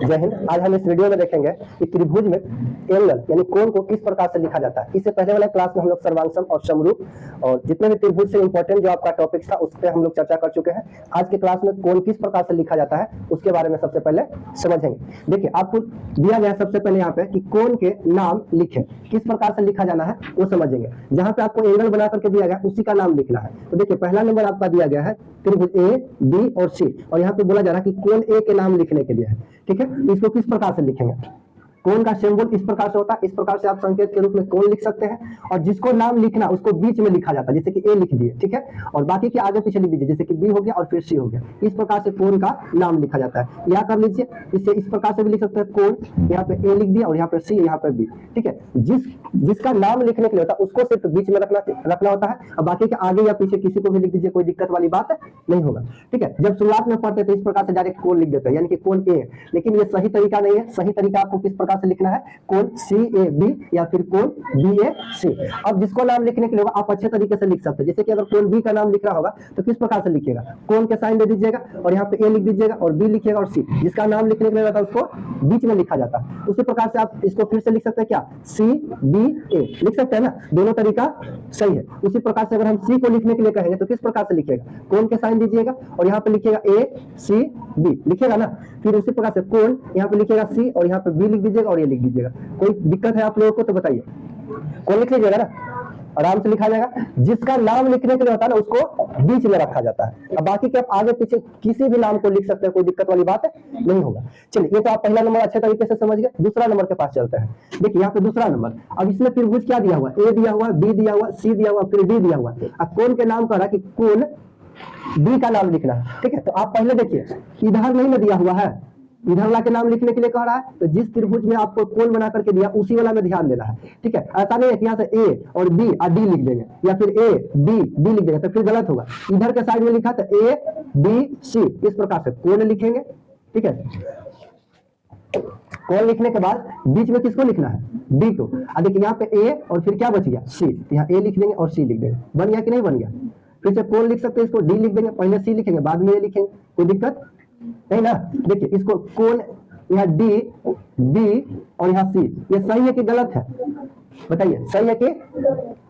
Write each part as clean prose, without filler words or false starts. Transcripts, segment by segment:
जय हिंद। आज हम इस वीडियो में देखेंगे कि त्रिभुज में एंगल यानी कोण को किस प्रकार से लिखा जाता है। इससे पहले वाले क्लास में हम लोग सर्वांगसम और समरूप और जितने भी त्रिभुज से इंपॉर्टेंट जो आपका टॉपिक था उस पर हम लोग चर्चा कर चुके हैं। आज के क्लास में कोण किस प्रकार से लिखा जाता है उसके बारे में सबसे पहले समझेंगे। देखिए आपको दिया गया सबसे पहले यहाँ पे कि कोण के नाम लिखे, किस प्रकार से लिखा जाना है वो समझेंगे। जहां पे आपको एंगल बना करके दिया गया उसी का नाम लिखना है। तो देखिए पहला नंबर आपका दिया गया है त्रिभुज ए, बी और सी, और यहाँ पे बोला जा रहा है कि कोण ए के नाम लिखने के लिए है। ठीक है, इसको किस प्रकार से लिखेंगे? कोण का सिंबल इस प्रकार से होता है, इस प्रकार से आप संकेत के रूप में कोण लिख सकते हैं। और जिसको नाम लिखना उसको बीच में लिखा जाता है, जैसे कि ए लिख दिए, ठीक है, और बाकी के आगे पीछे लिख दीजिए, जैसे कि बी हो गया और फिर सी हो गया। इस प्रकार से कोण का नाम लिखा जाता है। या कर लीजिए, इससे इस प्रकार से भी लिख सकते हैं कोण, यहाँ पे ए लिख दिया और यहाँ पे सी, यहाँ पे बी। ठीक है, जिसका नाम लिखने के लिए होता है उसको सिर्फ बीच में रखना होता है, और बाकी के आगे या पीछे किसी को भी लिख दीजिए, कोई दिक्कत वाली बात नहीं होगा। ठीक है, जब शुरुआत में पढ़ते तो इस प्रकार से डायरेक्ट कोण लिख देते हैं, यानी कि कोण ए, लेकिन ये सही तरीका नहीं है। सही तरीका आपको किस प्रकार से लिखना है? कोण सी ए बी या फिर कोण बी ए सी। अब जिसको नाम लिखने के लिए होगा आप अच्छे तरीके से लिख सकते हैं। जैसे कि अगर कोण बी का नाम लिखना होगा तो किस प्रकार से लिखिएगा? कोण के साइन दे दीजिएगा और यहाँ पे ए लिख दीजिएगा और बी लिखिएगा और सी। जिसका नाम लिखने के लिए होता है उसको बीच में लिखा जाता है। उसी प्रकार से आप इसको फिर से लिख सकते हैं, क्या? सी बी ए लिख सकते हैं ना, दोनों तरीका सही है। उसी प्रकार से अगर हम सी को लिखने के लिए कहेंगे तो किस प्रकार से लिखिएगा? कोण के साइन दीजिएगा और यहाँ पे लिखिएगा ए सी बी, लिखिएगा ना। फिर उसी प्रकार से कोण यहाँ पे लिखिएगा सी और यहाँ पे बी लिख दीजिएगा और ये लिख दीजिएगा। कोई दिक्कत है आप लोगों को तो बताइए। कोण लिख लीजिएगा ना, आराम से लिखा जाएगा। जिसका नाम लिखने के लिए होता है ना उसको बीच में रखा जाता है। अब बाकी के आप आगे पीछे किसी भी नाम को लिख सकते हैं, कोई दिक्कत वाली बात नहीं होगा। चलिए, ये तो आप पहला नंबर अच्छे तरीके से समझ गए। दूसरा नंबर के पास चलते हैं। देखिए यहाँ पे दूसरा नंबर, अब इसमें त्रिभुज क्या दिया हुआ? ए दिया हुआ, बी दिया हुआ, सी दिया हुआ, फिर डी दिया हुआ। अब कोण के नाम कह रहा है कि कोण बी का नाम लिखना है। ठीक है, तो आप पहले देखिए इधर नहीं ना दिया हुआ है, इधर वाला के नाम लिखने के लिए कह रहा है, तो जिस त्रिभुज में आपको कोण बना करके दिया उसी वाला में ध्यान देना है। ठीक है, ऐसा नहीं है कि यहाँ से ए और बी और डी लिख देंगे या फिर ए बी डी लिख देंगे तो फिर गलत होगा। इधर के साइड में लिखा तो ए बी सी, इस प्रकार से कोण लिखेंगे। ठीक है, कोण लिखने के बाद बीच में किसको लिखना है? डी को। देखिए यहाँ पे ए और फिर क्या बच गया? सी, यहाँ ए लिख देंगे और सी लिख देंगे। बन गया कि नहीं बन गया? फिर से कोण लिख सकते हैं, इसको डी लिख देंगे, पहले सी लिखेंगे बाद में ए लिखेंगे, कोई दिक्कत नहीं ना। देखिए इसको कोण यहाँ डी बी और यहाँ सी, ये सही है कि गलत है? बताइए, सही है कि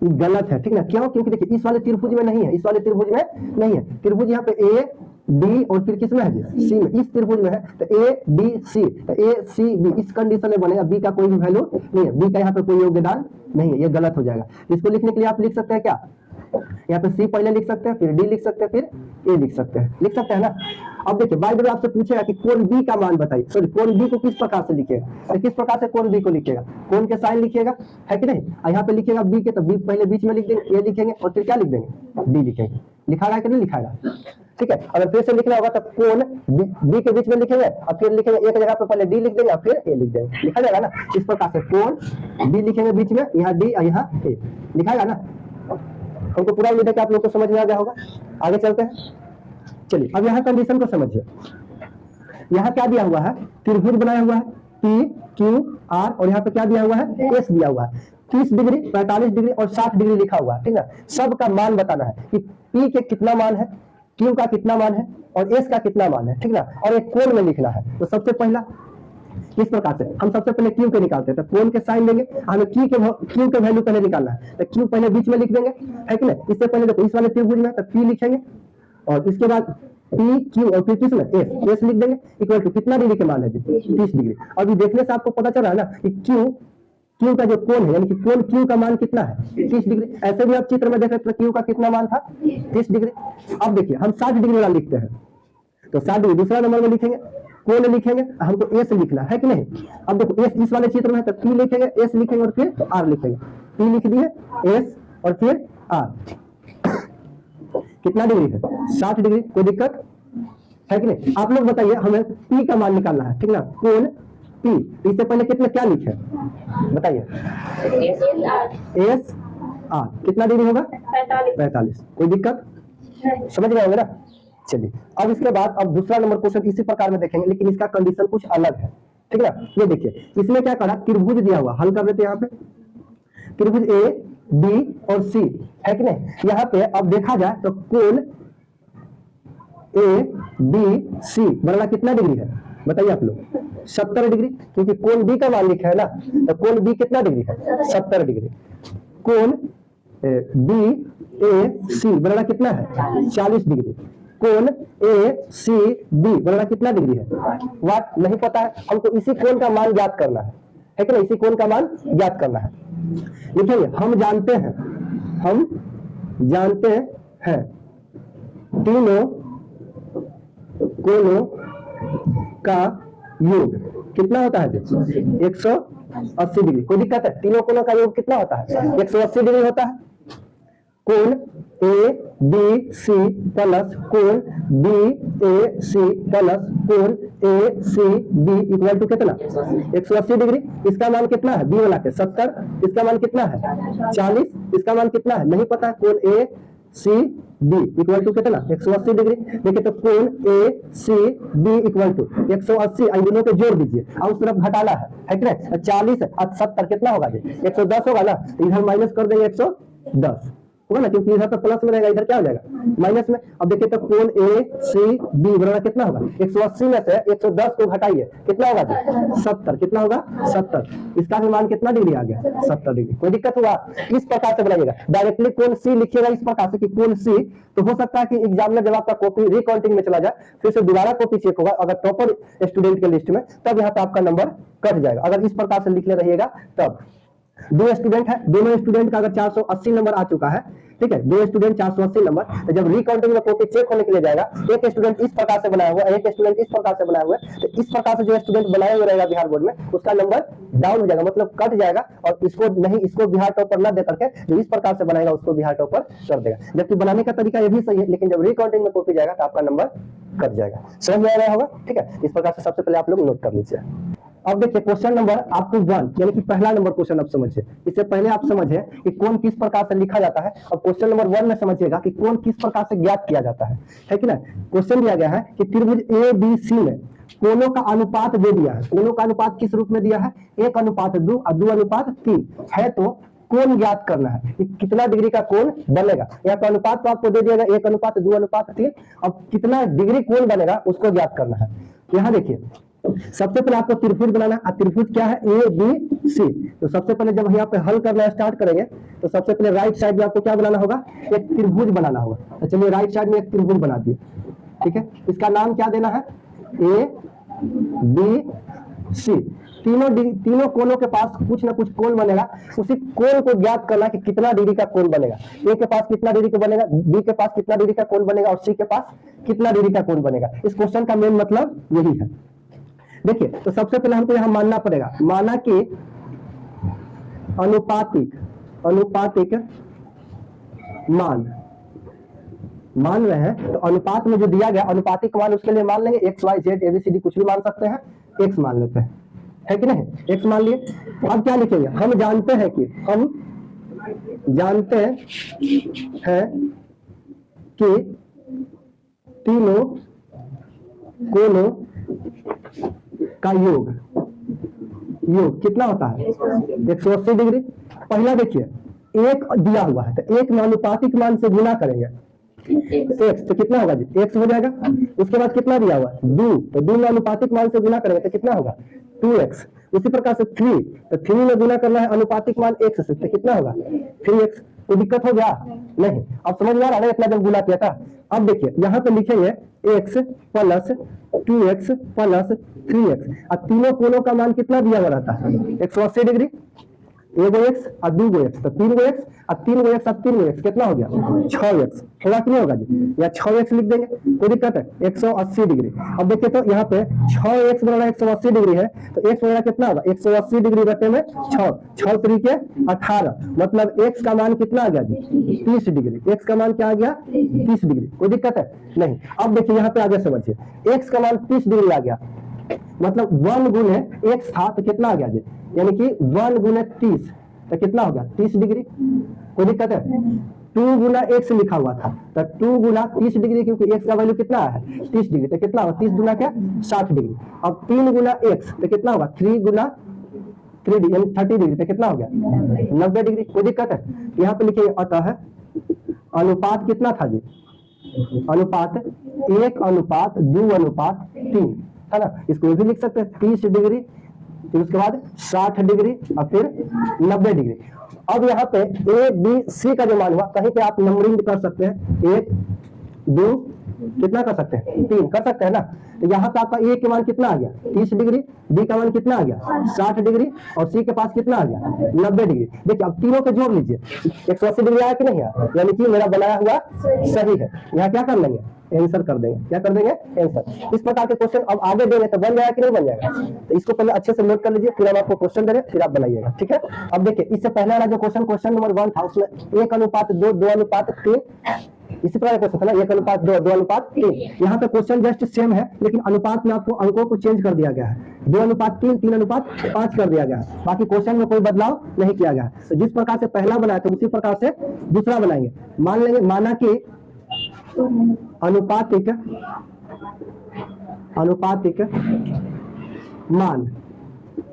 गलत है? ठीक ना, क्यों? क्योंकि देखिए इस वाले त्रिभुज में नहीं है, इस वाले त्रिभुज में नहीं है। त्रिभुज यहाँ पे ए डी और फिर किस में है? सी में। इस त्रिभुज में है तो ए डी सी, तो ए सी बी इस कंडीशन में बनेगा। बी का कोई वैल्यू नहीं है, बी का यहाँ पे कोई योगदान नहीं है, ये गलत हो जाएगा। इसको लिखने के लिए आप लिख सकते हैं क्या? यहाँ पे सी पहले लिख सकते हैं, फिर डी लिख सकते हैं, फिर ए लिख सकते हैं ना। अब देखिए बाय द वे आपसे पूछेगा कि कोण बी का मान बताइए, सॉरी कोण बी को किस प्रकार से लिखेगा? तो किस प्रकार से कोण बी को लिखेगा? कोण के साइन लिखिएगा, है कि नहीं? यहाँ पे लिखेगा बी के, तो बी पहले बीच में लिख देंगे, ए लिखेंगे और फिर क्या लिख देंगे? डी लिखेंगे। लिखाएगा कि नहीं लिखाएगा? ठीक है, अगर फिर से लिखना होगा तो कोण बी के बीच में लिखेंगे और फिर लिखेंगे एक जगह पे पहले डी लिख देंगे और फिर ए लिख देंगे, लिखा जाएगा ना। इस प्रकार से कोण बी लिखेंगे बीच में, यहाँ डी और यहाँ ए, लिखाएगा ना। हमको पूरा उम्मीद है कि आप लोग को समझ में आ गया होगा। आगे चलते हैं। चलिए अब यहाँ कंडीशन को समझिए। यहाँ क्या दिया हुआ है? त्रिभुज बनाया हुआ है पी क्यू आर, और यहाँ पे क्या दिया हुआ है? एस दिया हुआ है। 30 डिग्री, 45 डिग्री और 60 डिग्री लिखा हुआ है। ठीक है, सब का मान बताना है कि पी के कितना मान है, क्यू का कितना मान है और एस का कितना मान है। ठीक ना, और एक कोण में लिखना है। तो सबसे पहला किस प्रकार से हम सबसे पहले क्यू के निकालते हैं, तो कोण के साइन देंगे, हमें क्यू के वैल्यू पहले निकालना है, तो क्यू पहले बीच में लिख देंगे, है कि नहीं? इससे पहले देखो इस वाले त्रिभुज में तो पी लिखेंगे और इसके बाद पी क्यू और फिर किस में? एस लिख देंगे, इक्वल टू कितना डिग्री के मान है? 30 डिग्री। अभी देखने से आपको पता चल रहा है ना कि क्यू का जो कोण है, यानी कि कोण क्यू का मान कितना है? 30 डिग्री। ऐसे भी आप चित्र में देख रहे क्यू का कितना मान था? 30 डिग्री। अब देखिए हम 60 डिग्री वाला लिखते हैं, तो 60 डिग्री दूसरा नंबर में लिखेंगे, कोण लिखेंगे, हमको एस लिखना है कि नहीं? अब देखो एस इस वाले चित्र में है तो पी लिखेंगे, एस लिखेंगे और फिर आर लिखेंगे। पी लिख दिए, एस और फिर आर। कितना डिग्री है? 60 डिग्री। कोई दिक्कत है कि नहीं? आप लोग बताइए, हमें पी का मान निकालना है। ठीक ना, कोण पी, इससे पहले कितने क्या लिखे बताइए? एस आर कितना डिग्री होगा? 45। कोई दिक्कत? समझ गए होंगे ना। चलिए अब इसके बाद अब दूसरा नंबर क्वेश्चन इसी प्रकार में देखेंगे, लेकिन इसका कंडीशन कुछ अलग है। ठीक है ना, ये देखिए इसमें क्या करा, त्रिभुज दिया हुआ, हल कर लेते हैं। यहाँ पे त्रिभुज ए बी और सी है कि नहीं? यहाँ पे अब देखा जाए तो कोण ए बी सी बराबर कितना डिग्री है बताइए आप लोग? 70 डिग्री, क्योंकि कोण बी का मान लिखा है ना, तो कोण बी कितना डिग्री है? 70 डिग्री। कोण बी ए सी बराबर कितना है? 40 डिग्री। कोण ए सी बी बराबर कितना डिग्री है? वाट नहीं पता है, हमको इसी कोण का मान ज्ञात करना है कि नहीं? इसी कोण का मान ज्ञात करना है। लिखेंगे हम जानते हैं तीनों कोणों का योग कितना होता है? 180 डिग्री। कोई दिक्कत है? तीनों कोणों का योग कितना होता है? 180 डिग्री होता है। कोण ए बी सी प्लस कोण बी ए सी प्लस कोण ए सी बी इक्वल टू कितना? 180 डिग्री। इसका मान कितना है? बी वाला के 70, इसका मान कितना है? 40, इसका मान कितना है? नहीं पता है। कोण ए सी बी इक्वल टू कितना? 180 डिग्री। देखिए तो कोण ए सी बी इक्वल टू 180, इन दोनों को जोड़ दीजिए और उस तरफ घटाना है कि नहीं? 40 और 70 कितना होगा? 110 होगा ना, तो इधर माइनस कर देंगे 110 होगा ना, क्योंकि इधर तो प्लस में रहेगा, इधर क्या हो जाएगा? माइनस में। अब देखिए तो कोण ए सी बी बराबर कितना होगा? 180 में से 110 को घटाइए, कितना होगा? 70। कितना होगा? 70। इसका भी मान कितना डिग्री आ गया? 70 डिग्री। कोई दिक्कत हुआ? इस प्रकार से बनाइएगा। डायरेक्टली कोण सी लिखिएगा इस प्रकार से कि कोण सी, तो हो सकता है कि एग्जाम में जब आपका कॉपी रिकाउंटिंग में चला जाए, फिर से दोबारा कॉपी चेक होगा, अगर टॉपर स्टूडेंट के लिस्ट में, तब यहाँ पे आपका नंबर कट जाएगा। अगर इस प्रकार से लिखले रहिएगा तब। दो स्टूडेंट है, दोनों स्टूडेंट का अगर 480 नंबर आ चुका है, ठीक है, दो स्टूडेंट 480 नंबर, तो जब रिकाउंटिंग में कॉपी चेक होने के लिए जाएगा, एक स्टूडेंट इस प्रकार से बनाया हुआ है, एक स्टूडेंट इस प्रकार से बनाया हुआ है, तो इस प्रकार से जो स्टूडेंट बनाए हुए रहेगा बिहार बोर्ड में, उसका नंबर डाउन हो जाएगा, मतलब कट जाएगा, और इसको नहीं, इसको बिहार टॉपर ना दे करके जो इस प्रकार से बनाएगा उसको बिहार टॉपर कर देगा। जबकि बनाने का तरीका ये भी सही है, लेकिन जब रिकाउंटिंग में कॉपी जाएगा तो आपका नंबर कट जाएगा। समझ में आ रहा होगा? ठीक है, इस प्रकार से सबसे पहले आप लोग नोट कर लीजिए। अब देखिए क्वेश्चन नंबर आपको 1 यानी कि पहला नंबर क्वेश्चन आप समझिए। इससे पहले आप समझिए कि कोण किस प्रकार से लिखा जाता है, और क्वेश्चन नंबर 1 में समझिएगा कि कोण किस प्रकार से ज्ञात किया जाता है कि ना। क्वेश्चन दिया गया है कि त्रिभुज ए बी सी में कोणों का अनुपात दे दिया है। कोणों का अनुपात किस रूप में दिया है? 1:2 और 2:3 है, तो कोण ज्ञात करना है कि कितना डिग्री का कोण बनेगा। यहाँ पर अनुपात तो आपको दे दिया गया 1:2:3। अब कितना डिग्री कोण बनेगा उसको ज्ञात करना है। यहाँ देखिए सबसे पहले आपको त्रिभुज बनाना है। त्रिभुज क्या है? A B C. तो सबसे पहले जब यहाँ पे हल करना स्टार्ट करेंगे तो सबसे पहले राइट साइड में आपको क्या बनाना होगा? एक त्रिभुज बनाना होगा। तो चलिए राइट साइड में एक त्रिभुज बना दिए, ठीक है। इसका नाम क्या देना है? A B C. तीनों कोणों के पास कुछ ना कुछ कोण बनेगा, उसी कोण को ज्ञात करना कि कितना डिग्री का कोण बनेगा। ए के पास कितना डिग्री का बनेगा, बी के पास कितना डिग्री का कोण बनेगा, और सी के पास कितना डिग्री का कोण बनेगा। इस क्वेश्चन का मेन मतलब यही है। देखिए तो सबसे पहले हमको यहां मानना पड़ेगा, माना कि अनुपातिक मान रहे हैं, तो अनुपात में जो दिया गया अनुपातिक मान, उसके लिए मान लेंगे एक्स वाई जेड एबीसीडी कुछ भी मान सकते हैं, एक्स मान लेते हैं, है कि नहीं? एक्स मान लिए। अब क्या लिखेंगे? हम जानते हैं कि तीनों कोणों का योग कितना होता है? 180 डिग्री। पहला देखिए एक दिया हुआ है, तो एक में अनुपातिक मान से गुना करेंगे एक्स, तो कितना होगा जी? एक्स हो जाएगा। उसके बाद कितना दिया हुआ है? 2, तो 2 में अनुपातिक मान से गुना करेंगे तो कितना होगा? 2x। उसी प्रकार से 3, तो 3 में गुना करना है अनुपातिक मान x से, तो कितना होगा? 3x। कोई दिक्कत हो गया? नहीं। अब समझ में आ रहा है इतना जब गुना किया था। अब देखिए यहाँ पे लिखेंगे x plus 2x plus 3x, और तीनों कोणों का मान कितना दिया हुआ रहता है? 180 डिग्री। एगो एक्स और दूगो एक्स, तो 3गो एक्स और 3गो एक्स और 3गो एक्स कितना हो गया? 6x। होगा कि नहीं होगा जी? या 6x लिख देंगे, कोई दिक्कत है? 180 डिग्री। अब देखिए तो यहाँ पे 6x बराबर 180 डिग्री है, तो x बराबर कितना होगा? 180 डिग्री बटे में 6, 6 3 18, मतलब x का मान कितना आ गया जी? 30 डिग्री। x का मान क्या आ गया? 30 डिग्री। कोई दिक्कत है? नहीं। अब देखिए यहाँ पे आगे समझिए, x का मान 30 डिग्री आ गया, मतलब 1 गुने x था तो कितना आ गया जी? यानी कि 1 गुने 30 तो कितना हो गया? 30 डिग्री। कोई दिक्कत है? 2 गुना x लिखा हुआ था, तो 2 गुना 30 डिग्री, क्योंकि x का वैल्यू कितना है? 30 डिग्री, तो कितना होगा? 30 गुना क्या? 60 डिग्री। अब 3 गुना x तो कितना होगा? 3 गुना 3 डिग्री यानी 30 डिग्री, तो कितना हो गया? 90 डिग्री। कोई दिक्कत है? यहाँ पे लिखिए अतः अनुपात कितना था जी? अनुपात 1:2:3 है ना, इसको भी लिख सकते हैं 30 डिग्री, फिर उसके बाद 60 डिग्री और फिर 90 डिग्री। अब यहाँ पे ए बी सी का जो मान हुआ, कहीं पे आप नंबरिंग कर सकते हैं, 1 2 कितना कर सकते हैं, 3 कर सकते हैं ना। तो यहाँ पे आपका ए के मान कितना आ गया 30 डिग्री, बी का मान कितना आ गया 60 डिग्री और सी के पास कितना आ गया 90 डिग्री। देखिए अब तीनों को जोड़ लीजिए, 180 डिग्री आया कि नहीं आया, यानी कि मेरा बनाया हुआ सही है। यहाँ क्या कर लेंगे, आंसर कर देंगे, क्या कर देंगे आंसर। इस प्रकार के क्वेश्चन अब आगे देंगे तो बन जाएगा कि नहीं बन जाएगा। तो इसको पहले अच्छे से नोट कर लीजिए, फिर हम आपको क्वेश्चन दे रहे फिर आप बनाइएगा, ठीक है। अब देखिए इससे पहले वाला जो क्वेश्चन नंबर 1 था उसमें 1:2 2:3 इसी प्रकार क्वेश्चन था ना, 1:2 2:3। यहाँ पे क्वेश्चन जस्ट सेम है, लेकिन अनुपात में आपको अंकों को चेंज कर दिया गया है, 2:3 3:5 कर दिया गया है। बाकी क्वेश्चन में कोई बदलाव नहीं किया गया है। तो जिस प्रकार से पहला बनाया तो उसी प्रकार से दूसरा बनाएंगे। मान लेंगे, माना कि अनुपातिक मान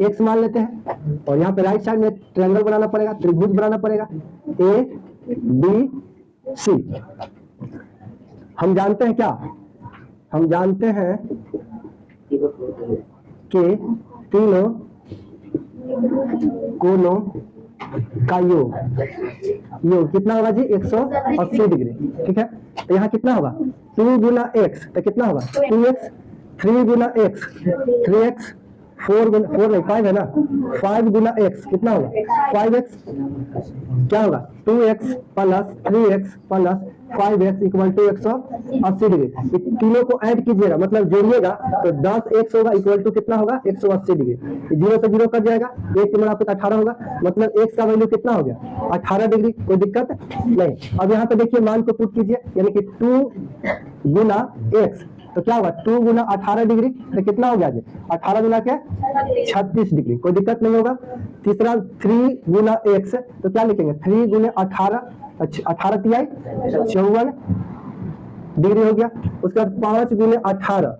x मान लेते हैं, और यहाँ पे राइट साइड में ट्रायंगल बनाना पड़ेगा, त्रिभुज बनाना पड़ेगा ए बी सी। हम जानते हैं क्या, हम जानते हैं कि तीनों कोणों का योग कितना होगा जी 180 डिग्री, ठीक है। तो यहाँ कितना होगा 2 गुना x, तो कितना होगा 2x, 3 गुना x 3x, 4 नहीं 5 है ना, 5 गुना x कितना होगा 5x, क्या होगा 2x plus 3x plus 5x equal to 180 degree. तीनों को ऐड कीजिएगा, मतलब जोड़िएगा, तो 10x होगा इक्वल टू कितना होगा 180 डिग्री। 0 से 0 कट जाएगा, 1 के आपको 18 होगा, मतलब x का वैल्यू कितना हो गया 18 डिग्री। कोई दिक्कत नहीं। अब यहाँ पे देखिए मान को पुट कीजिए, यानी कि 2 गुना x, तो क्या होगा 2 गुना 18 डिग्री, तो कितना हो गया जी 18 गुना क्या 36 डिग्री। कोई दिक्कत नहीं होगा। तीसरा 3 गुना x, तो क्या लिखेंगे 3 गुना 18, 18 तिहाई 54 डिग्री हो गया। उसके बाद 5 गुना 18,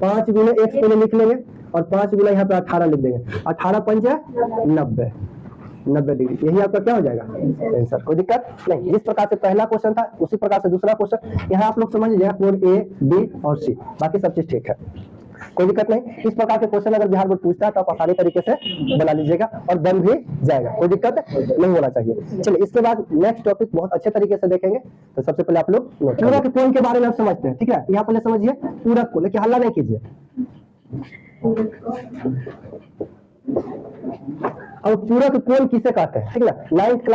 5 गुना x पहले लिख लेंगे और 5 गुना यहाँ पे 18 लिख देंगे, 18 पंजा 90 डिग्री। यही आपका क्या हो जाएगा आंसर। कोई दिक्कत नहीं। जिस प्रकार से पहला क्वेश्चन था उसी प्रकार से दूसरा क्वेश्चन, यहाँ आप लोग समझ लीजिएगा कोड ए बी और सी, बाकी सब चीज ठीक है, कोई दिक्कत नहीं। इस प्रकार के क्वेश्चन अगर बिहार बोर्ड पूछता है तो आप आसानी तरीके से बना लीजिएगा और बन भी जाएगा, कोई दिक्कत नहीं होना चाहिए। चलिए इसके बाद नेक्स्ट टॉपिक बहुत अच्छे तरीके से देखेंगे। तो सबसे पहले आप लोग पूरक कोण के बारे में आप समझते हैं, ठीक है। यहाँ पहले समझिए पूरक कोण, लेकिन हल्ला नहीं कीजिए। अब पूरक कोण किसे कहते हैं, ठीक है ना।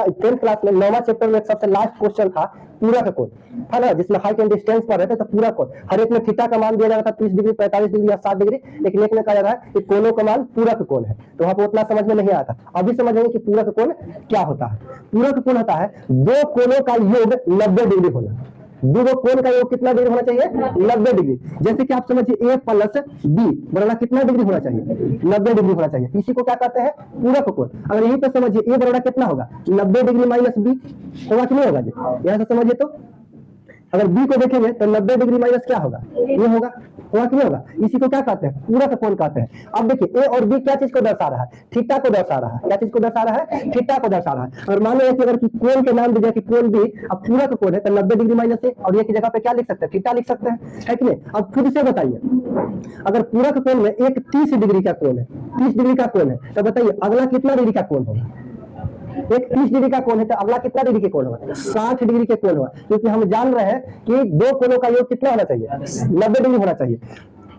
10th क्लास में 9वां चैप्टर में सबसे लास्ट क्वेश्चन था पूरक कोण, है ना, जिसमें हाइट एंड डिस्टेंस पर रहते तो पूरक कोण हर एक में थीटा का मान दिया जाता था 30 डिग्री 45 डिग्री या 60 डिग्री, लेकिन एक में कहा जा रहा है कि कोणों का मान पूरक कोण है, तो वहां पर उतना समझ में नहीं आता। अभी समझेंगे कि पूरक कोण क्या होता है। पूरक कोण होता है दो कोणों का योग 90 डिग्री होना। दो कोण का योग कितना डिग्री होना चाहिए 90 डिग्री। जैसे कि आप समझिए a प्लस b बराबर कितना डिग्री होना चाहिए 90 डिग्री होना चाहिए। इसी को क्या कहते हैं पूरक कोण। अगर यहीं पे समझिए a बराबर कितना होगा 90 डिग्री माइनस b होगा कि नहीं होगा जी, यहाँ से समझिए। तो अगर b को देखेंगे तो 90 डिग्री माइनस क्या होगा ये होगा कि नहीं होगा। इसी को क्या कहते हैं पूरक कोण कहते हैं। अब देखिए a और b क्या चीज को दर्शा रहा है, थीटा को दर्शा रहा है। क्या चीज को दर्शा रहा है, थीटा को दर्शा रहा है। और मान लो कि अगर कोण के नाम दीजिए कि कोण b अब पूरक कोण है तो 90 डिग्री माइनस a, और ये की जगह पे क्या लिख सकते हैं थीटा लिख सकते हैं, है कि नहीं। अब खुद से बताइए अगर पूरक कोण में एक 30 डिग्री का कोण है, 30 डिग्री का कोण है, तो बताइए अगला कितना डिग्री का कोण होगा। एक 30 डिग्री का कोण है तो अगला कितना डिग्री के कोण होगा 60 डिग्री के कोण होगा, क्योंकि हम जान रहे हैं कि दो कोणों का योग कितना होना चाहिए 90 डिग्री होना चाहिए,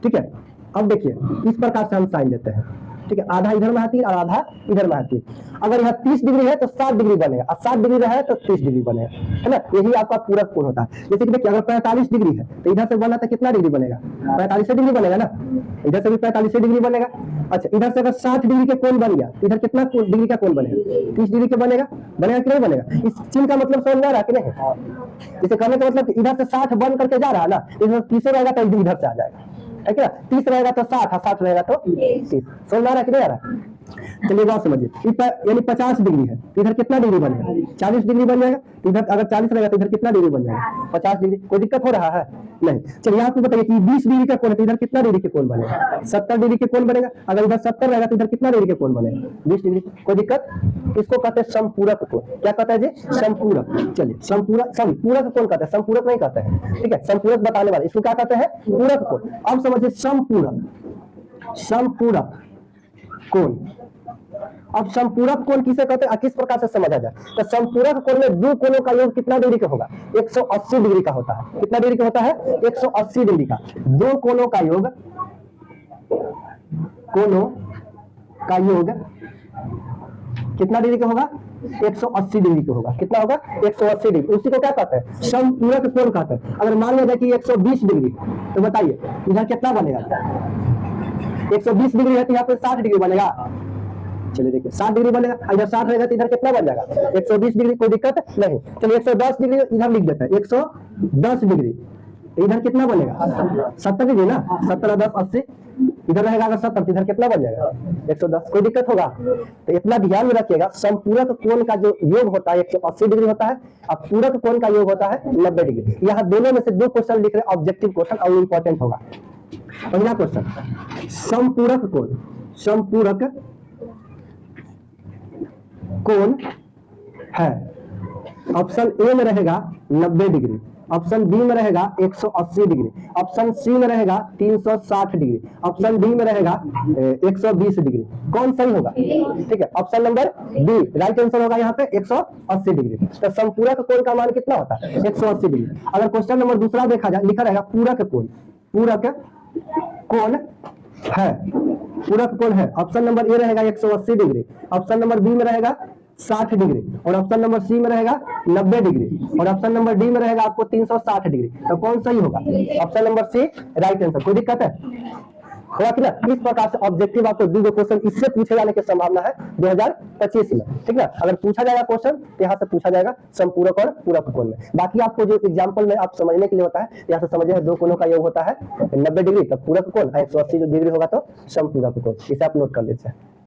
ठीक है। अब देखिए इस प्रकार से हम साइन देते हैं, ठीक है। आधा इधर में आती है और आधा इधर में आती है। अगर यहाँ 30 डिग्री है तो 60 डिग्री बनेगा, और 60 डिग्री है तो 30 डिग्री बनेगा, है ना। यही आपका पूरक कोण होता है। जैसे कि देखिए अगर 45 डिग्री है तो इधर से बना तो कितना डिग्री बनेगा 45 डिग्री बनेगा ना, इधर से भी 45 डिग्री बनेगा। अच्छा इधर से अगर 60 डिग्री के कोण बन गया, इधर कितना डिग्री का कोण बनेगा 30 डिग्री का बनेगा कि नहीं बनेगा। इस चिन्ह का मतलब समझ में आ रहा है कि नहीं। जैसे कहने का मतलब इधर से 60 बन करके जा रहा है ना, इधर 30 रहेगा तो इधर से आ जाएगा, है क्या। 30 रहेगा तो 60, 60 रहेगा तो 30। समझ आ रहा है कि नहीं आ रहा। चलिए बात समझिए, यानी 50 डिग्री है तो इधर कितना डिग्री बनेगा 40 डिग्री बन जाएगा। इधर अगर 40 रहेगा तो इधर कितना डिग्री बन जाएगा 50 डिग्री। कोई दिक्कत हो रहा है नहीं। चलिए आपको बताइए कि 20 डिग्री का कोण है तो इधर कितना डिग्री के कोण बनेगा 70 डिग्री के कोण बनेगा। अगर इधर 70 रहेगा तो इधर कितना डिग्री के कोण बनेगा 20 डिग्री। कोई दिक्कत। इसको कहते हैं समपूरक कोण। क्या कहता है जी समपूरक। चलिए समपूरक सॉरी पूरक कोण कहते हैं, समपूरक नहीं कहते हैं, ठीक है। समपूरक बताने वाले इसको क्या कहते हैं पूरक कोण। अब समझिए समपूरक समपूरक कोण। अब समपूरक कोण किसे कहते हैं, किस प्रकार से समझा जाए, तो समपूरक कोण में दो कोणों का योग कितना डिग्री का होगा, 180 डिग्री का होता है। कितना डिग्री का होता है, 180 डिग्री का। दो कोणों का योग, कोणों का योग कितना डिग्री का होगा, 180 डिग्री का होगा। कितना होगा, 180 डिग्री। उसी को क्या कहते हैं, समपूरक कोण कहते हैं। अगर मान लिया जाए कि 120 डिग्री, तो बताइए इधर कितना बनेगा, 120 डिग्री है तो यहाँ पे 60 डिग्री बनेगा। चलिए देखिए 60 डिग्री बनेगा, इधर 60 रहेगा तो इधर कितना बन जाएगा, 120 डिग्री। कोई दिक्कत नहीं। चलिए 110 डिग्री इधर लिख देते हैं, 110 डिग्री इधर कितना बनेगा, 70 डिग्री ना, 70 10 80 इधर रहेगा। अगर 70 इधर कितना बन जाएगा, 110। कोई दिक्कत होगा, तो इतना ध्यान में रखिएगा। समपूरक कोण का जो योग होता है 180 डिग्री होता है, और पूरक कोण का योग होता है 90 डिग्री। यहाँ दोनों में से दो क्वेश्चन लिख रहे, ऑब्जेक्टिव क्वेश्चन और इंपॉर्टेंट होगा। पहला क्वेश्चन, समपूरक कोण, समपूरक कोण है। ऑप्शन ए में रहेगा 90 डिग्री, ऑप्शन बी में रहेगा 180 डिग्री, ऑप्शन सी में रहेगा 360 डिग्री, ऑप्शन डी में रहेगा 120 डिग्री। कौन सही होगा, ठीक है, option number D right answer होगा यहाँ पे 180 डिग्री। तो समपूरक कोण का मान कितना होता है, 180 डिग्री। अगर क्वेश्चन नंबर दूसरा देखा जाए, लिखा रहेगा पूरक कोण, पूरक कोण है, पूरक कोण है। ऑप्शन नंबर ए रहेगा 180 डिग्री, ऑप्शन नंबर बी में रहेगा 60 डिग्री, और ऑप्शन नंबर सी में रहेगा 90 डिग्री, और ऑप्शन नंबर डी में रहेगा आपको 360 डिग्री। तो कौन सही होगा, option number C right answer. कोई दिक्कत है होगा कि ना। इस प्रकार से ऑब्जेक्टिव आपको दो क्वेश्चन इससे पूछे जाने की संभावना है 2025 में, ठीक ना। अगर पूछा जाएगा क्वेश्चन तो यहाँ से पूछा जाएगा समपूरक और पूरक कोण में। बाकी आपको जो एग्जांपल में आप समझने के लिए होता है, यहाँ से समझिए दो कोणों का योग होता है 90 डिग्री, तब पूरक कोण, 180 डिग्री होगा तो समपूरक कोण। इसे आप नोट कर लीजिए।